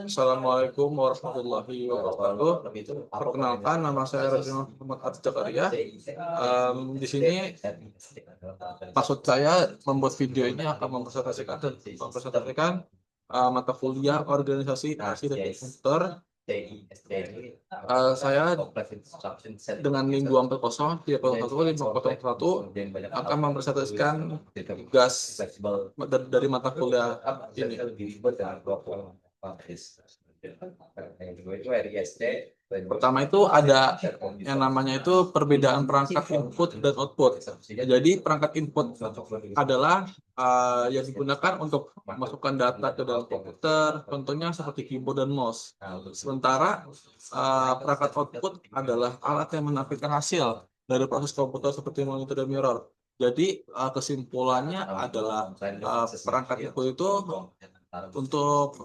Assalamualaikum warahmatullahi wabarakatuh. Perkenalkan, nama saya Raden Muhammad Arif Zakaria. Di sini maksud saya membuat video ini akan mempresentasikan mata kuliah organisasi arsitektur komputer. Saya dengan minggu 40 301 akan mempresentasikan tugas dari mata kuliah ini. Pertama itu ada yang namanya itu perbedaan perangkat input dan output. Jadi perangkat input adalah yang digunakan untuk memasukkan data ke dalam komputer, contohnya seperti keyboard dan mouse. Sementara perangkat output adalah alat yang menampilkan hasil dari proses komputer seperti monitor dan mirror. Jadi kesimpulannya adalah perangkat input itu untuk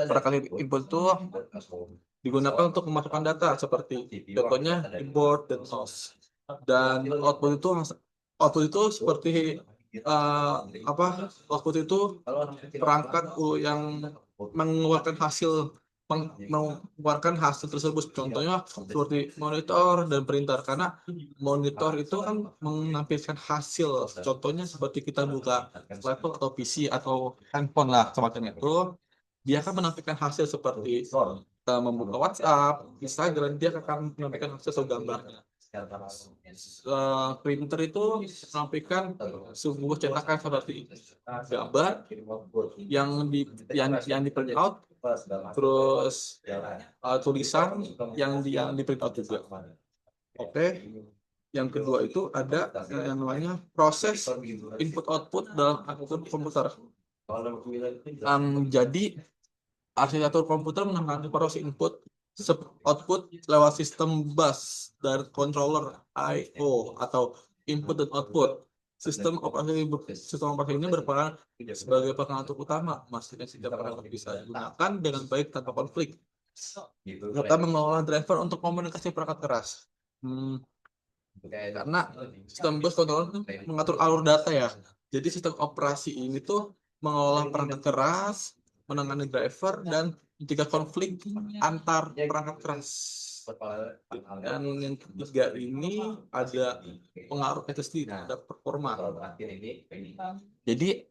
perangkat input itu digunakan untuk memasukkan data seperti contohnya keyboard dan mouse. Dan output itu seperti output itu perangkat yang mengeluarkan hasil tersebut, contohnya seperti monitor dan printer, karena monitor itu kan menampilkan hasil, contohnya seperti kita buka laptop atau PC atau handphone lah semacam itu, dia akan menampilkan hasil seperti kita membuka WhatsApp, Instagram, dia akan menampilkan hasil atau gambarnya. Printer itu menampilkan sebuah cetakan seperti gambar yang di print out, terus tulisan yang di print out juga. Oke. Yang kedua itu ada yang namanya proses input output dalam komputer. Jadi arsitektur komputer menangani proses input output lewat sistem bus dari controller I/O atau input dan output. Sistem operasi ini berperan sebagai pengatur utama, memastikan setiap perangkat bisa digunakan dengan baik tanpa konflik. Serta mengelola driver untuk komunikasi perangkat keras. Karena sistem bus controller mengatur alur data ya. Jadi sistem operasi ini tuh mengelola perangkat keras, menangani driver, dan mencegah konflik antar perangkat keras. Dan yang ketiga ini ada pengaruh SSD terhadap performa. Jadi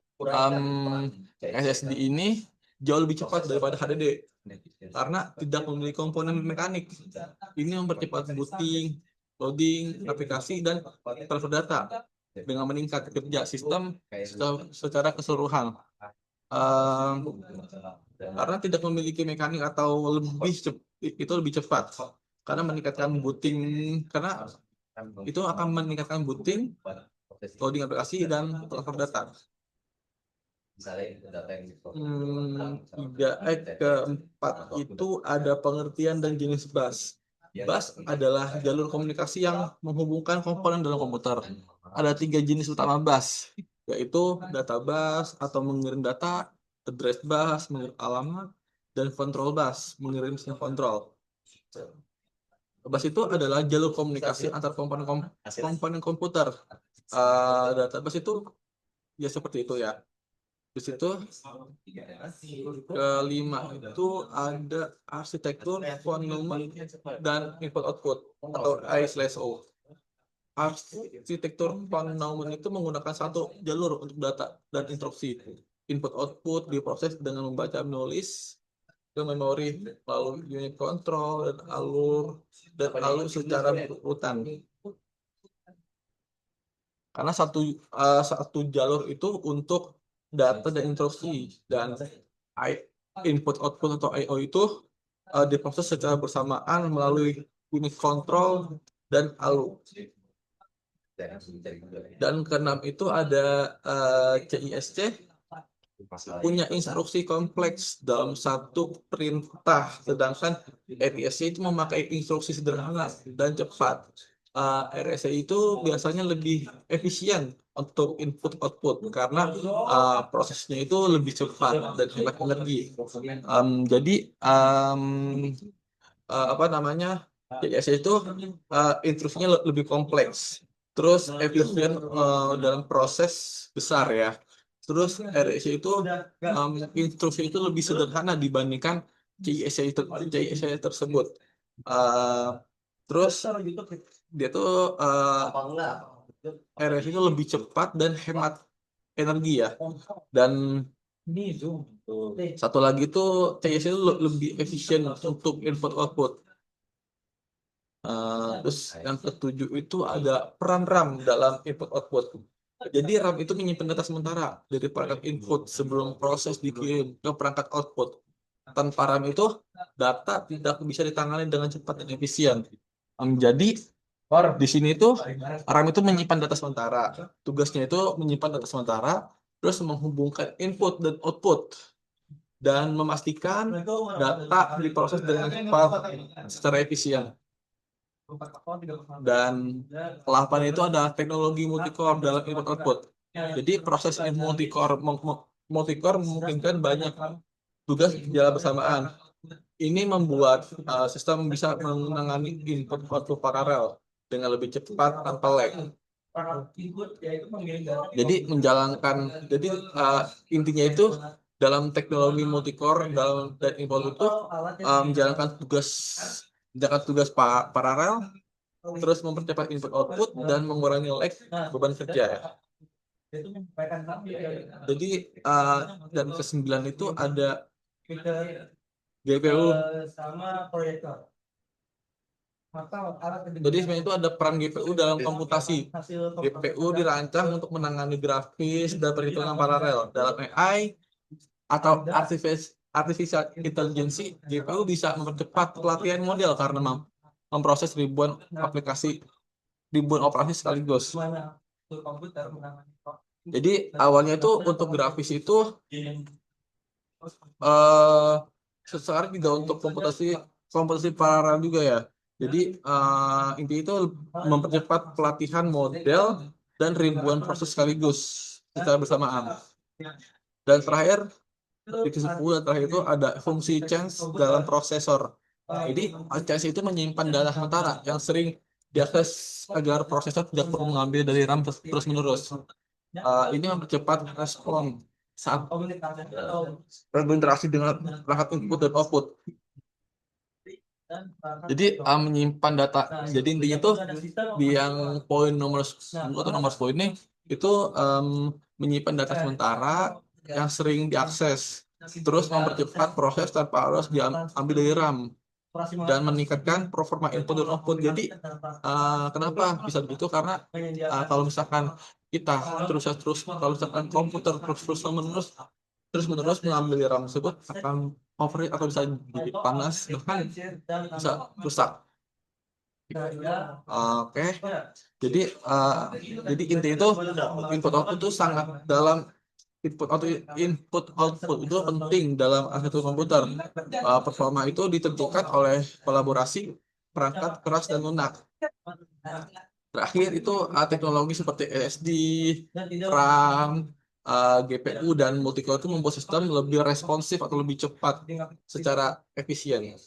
SSD ini jauh lebih cepat daripada HDD karena tidak memiliki komponen mekanik. Ini mempercepat booting, loading aplikasi, dan transfer data dengan meningkat kerja sistem secara keseluruhan. Karena tidak memiliki mekanik atau lebih cepat karena meningkatkan booting, karena itu akan meningkatkan booting, loading aplikasi, dan transfer data. Keempat itu ada pengertian dan jenis bus. Bus adalah jalur komunikasi yang menghubungkan komponen dalam komputer. Ada 3 jenis utama bus, yaitu data bus atau mengirim data, address bus mengirim alamat, dan control bus mengirim sinyal kontrol. Bus itu adalah jalur komunikasi antar komponen komputer. Data bus itu ya seperti itu ya. Di situ kelima itu ada arsitektur von Neumann dan input output atau I/O. Arsitektur von Neumann itu menggunakan satu jalur untuk data dan instruksi. Input output diproses dengan membaca menulis ke memori lalu unit kontrol dan alur secara berurutan. Karena satu jalur itu untuk data dan instruksi, dan input output atau I/O itu diproses secara bersamaan melalui unit kontrol dan alur. Dan keenam itu ada CISC, punya instruksi kompleks dalam satu perintah, sedangkan RISC itu memakai instruksi sederhana dan cepat. RSA itu biasanya lebih efisien untuk input output karena prosesnya itu lebih cepat dan hemat energi. Jadi CISC itu instruksinya lebih kompleks. terus efisien dalam proses besar ya. Terus RSC itu instruksi itu lebih sederhana dibandingkan CISA tersebut. Eh, terus dia tuh RSC itu lebih cepat dan hemat energi ya. Dan satu lagi tuh CISA itu lebih efisien untuk input output. Terus yang ketujuh itu ada peran RAM dalam input output. Jadi RAM itu menyimpan data sementara dari perangkat input sebelum proses dikirim ke perangkat output. Tanpa RAM itu data tidak bisa ditangani dengan cepat dan efisien. Jadi di sini itu RAM itu menyimpan data sementara. Tugasnya itu menyimpan data sementara, terus menghubungkan input dan output dan memastikan data diproses dengan cepat secara efisien. Dan ke-8 itu ada teknologi multicore dalam input output. Jadi proses multicore memungkinkan banyak tugas jalan bersamaan. Ini membuat sistem bisa menangani input output paralel dengan lebih cepat tanpa lag. Jadi intinya itu dalam teknologi multicore dan input itu menjalankan tugas paralel, terus mempercepat input output dan mengurangi lag beban kerja ya. Jadi dan ke-9 itu ada GPU. Jadi sebenarnya itu ada peran GPU dalam komputasi. GPU dirancang untuk menangani grafis dan perhitungan paralel. Dalam AI atau artificial intelligence, GPU bisa mempercepat pelatihan model karena memproses ribuan operasi sekaligus. Jadi awalnya itu untuk grafis itu sekarang juga untuk komputasi paralel juga ya. Jadi inti itu mempercepat pelatihan model dan ribuan proses sekaligus secara bersamaan. Dan terakhir, divisi 10 dan terakhir itu ada fungsi change dalam prosesor. Jadi change itu menyimpan data sementara yang sering diakses agar prosesor tidak perlu mengambil dari RAM terus menerus. Ini mempercepat respon saat berinteraksi dengan perangkat input dan output. Jadi menyimpan data. Jadi intinya tuh di yang poin nomor 10 atau nomor 10 ini itu menyimpan data sementara yang sering diakses, terus mempercepat proses tanpa harus diambil dari RAM dan meningkatkan performa input dan output. Jadi kenapa bisa begitu? Karena kalau misalkan kita kalau misalkan komputer terus menerus mengambil RAM tersebut akan overheat atau bisa jadi panas, bahkan bisa rusak. Oke, jadi inti itu input output itu sangat dalam input output itu penting dalam arsitektur komputer. Performa itu ditentukan oleh kolaborasi perangkat keras dan lunak. Terakhir itu teknologi seperti SSD, RAM, GPU dan multicore itu membuat sistem lebih responsif atau lebih cepat secara efisien.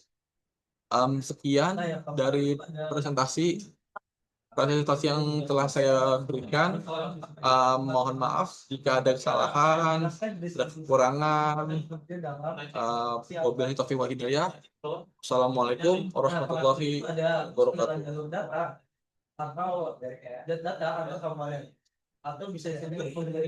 Sekian dari presentasi yang telah saya berikan. Mohon maaf jika ada kesalahan, ada kekurangan. Wabillahi taufiq wal hidayah. Assalamualaikum warahmatullahi wabarakatuh.